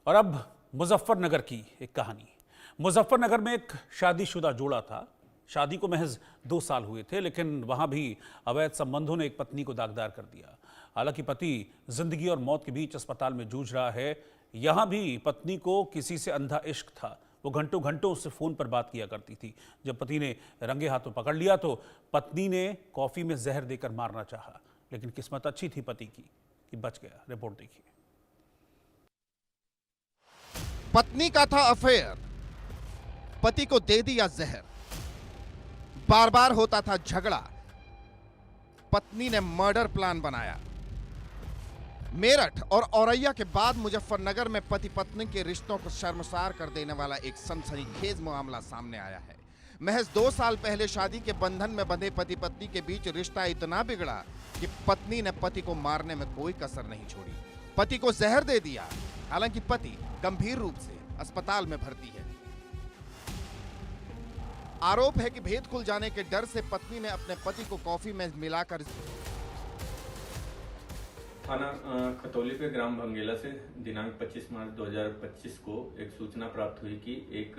और अब मुजफ्फरनगर की एक कहानी। मुजफ्फरनगर में एक शादीशुदा जोड़ा था। शादी को महज 2 साल हुए थे, लेकिन वहां भी अवैध संबंधों ने एक पत्नी को दागदार कर दिया। हालांकि पति जिंदगी और मौत के बीच अस्पताल में जूझ रहा है। यहां भी पत्नी को किसी से अंधा इश्क था। वो घंटों घंटों उससे फोन पर बात किया करती थी। जब पति ने रंगे हाथों पकड़ लिया तो पत्नी ने कॉफी में जहर देकर मारना चाहा, लेकिन किस्मत अच्छी थी पति की कि बच गया। रिपोर्ट देखिए। पत्नी का था अफेयर, पति को दे दिया जहर। बार बार होता था झगड़ा, पत्नी ने मर्डर प्लान बनाया। मेरठ और औरैया के बाद मुजफ्फरनगर में पति पत्नी के रिश्तों को शर्मसार कर देने वाला एक सनसनीखेज मामला सामने आया है। महज 2 साल पहले शादी के बंधन में बंधे पति पत्नी के बीच रिश्ता इतना बिगड़ा कि पत्नी ने पति को मारने में कोई कसर नहीं छोड़ी। पति को जहर दे दिया। हालांकि पति गंभीर रूप से अस्पताल में भर्ती है। आरोप है कि भेद खुल जाने के डर से पत्नी ने अपने पति को कॉफी में मिलाकर थाना खतौली पे ग्राम भंगेला से दिनांक 25 मार्च 2025 को एक सूचना प्राप्त हुई कि एक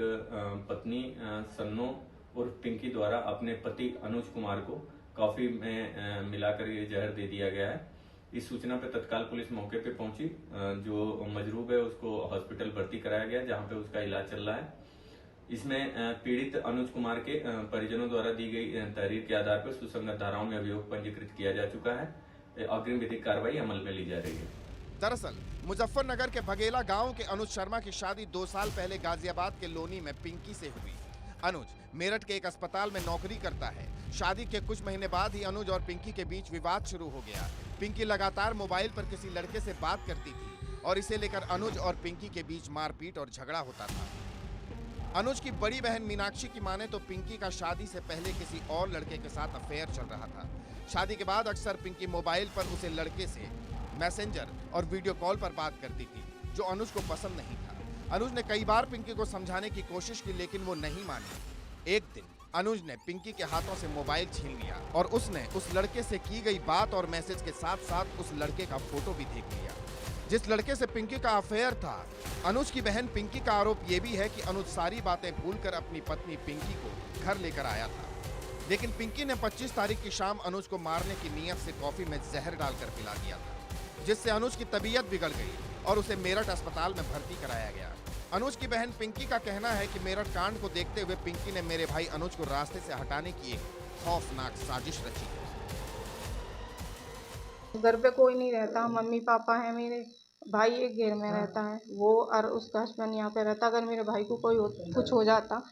पत्नी सन्नो और पिंकी द्वारा अपने पति अनुज कुमार को कॉफी में मिलाकर ये जहर दे दिया गया है। इस सूचना पे तत्काल पुलिस मौके पे पहुंची। जो मजरूब है उसको हॉस्पिटल भर्ती कराया गया, जहां पे उसका इलाज चल रहा है। इसमें पीड़ित अनुज कुमार के परिजनों द्वारा दी गई तहरीर के आधार पर सुसंगत धाराओं में अभियोग पंजीकृत किया जा चुका है। अग्रिम विधिक कार्रवाई अमल में ली जा रही है। दरअसल मुजफ्फरनगर के भगेला गांव के अनुज शर्मा की शादी 2 साल पहले गाजियाबाद के लोनी में पिंकी से हुई। अनुज मेरठ के एक अस्पताल में नौकरी करता है। शादी के कुछ महीने बाद ही अनुज और पिंकी के बीच विवाद शुरू हो गया। पिंकी लगातार मोबाइल पर किसी लड़के से बात करती थी और इसे लेकर अनुज और पिंकी के बीच मारपीट और झगड़ा होता था। अनुज की बड़ी बहन मीनाक्षी की माने तो पिंकी का शादी से पहले किसी और लड़के के साथ अफेयर चल रहा था। शादी के बाद अक्सर पिंकी मोबाइल पर उसे लड़के से मैसेंजर और वीडियो कॉल पर बात करती थी, जो अनुज को पसंद नहीं था। अनुज ने कई बार पिंकी को समझाने की कोशिश की, लेकिन वो नहीं मानी। एक दिन अनुज ने पिंकी के हाथों से मोबाइल छीन लिया और उसने उस लड़के से की गई बात और मैसेज के साथ साथ उस लड़के का फोटो भी देख लिया, जिस लड़के से पिंकी का अफेयर था। अनुज की बहन पिंकी का आरोप यह भी है कि अनुज सारी बातें भूलकर अपनी पत्नी पिंकी को घर लेकर आया था, लेकिन पिंकी ने 25 तारीख की शाम अनुज को मारने की नीयत से कॉफी में जहर डालकर पिला दिया था, जिससे अनुज की तबीयत बिगड़ गई और उसे मेरठ अस्पताल में भर्ती कराया गया। अनुज की बहन पिंकी का कहना है कि मेरठ कांड को देखते हुए पिंकी ने मेरे भाई अनुज को रास्ते से हटाने की एक खौफनाक साजिश रची है। घर पे कोई नहीं रहता, मम्मी पापा है, मेरे भाई एक घर में रहता है, वो और उसका हस्बैंड यहाँ पे रहता। अगर मेरे भाई को कोई कुछ हो जाता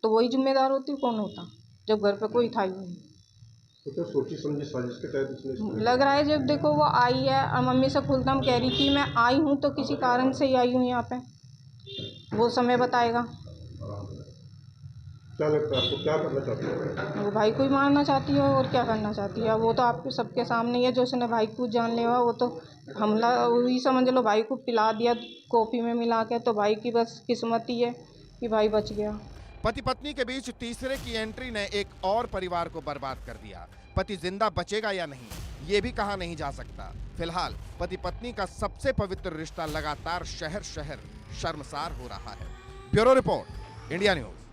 तो वही जिम्मेदार होती, कौन होता, जब घर पे कोई था ही नहीं। तो सोची समझी साजिश के तहत इसने लग रहा है जब देखो वो आई है और मम्मी से खुलदम कह रही थी मैं आई हूँ तो किसी कारण से ही आई हूँ यहाँ पे, वो समय बताएगा। क्या लगता है आपको, क्या करना चाहती है? वो भाई को ही मारना चाहती है और क्या करना चाहती है। वो तो आपके सबके सामने ही है, जो उसने भाई को जानलेवा, वो तो हमला वही समझ लो, भाई को पिला दिया कॉफी में मिला के, तो भाई की बस किस्मत ही है कि भाई बच गया। पति पत्नी के बीच तीसरे की एंट्री ने एक और परिवार को बर्बाद कर दिया। पति जिंदा बचेगा या नहीं, ये भी कहा नहीं जा सकता। फिलहाल पति पत्नी का सबसे पवित्र रिश्ता लगातार शहर शहर शर्मसार हो रहा है। Bureau report, India news.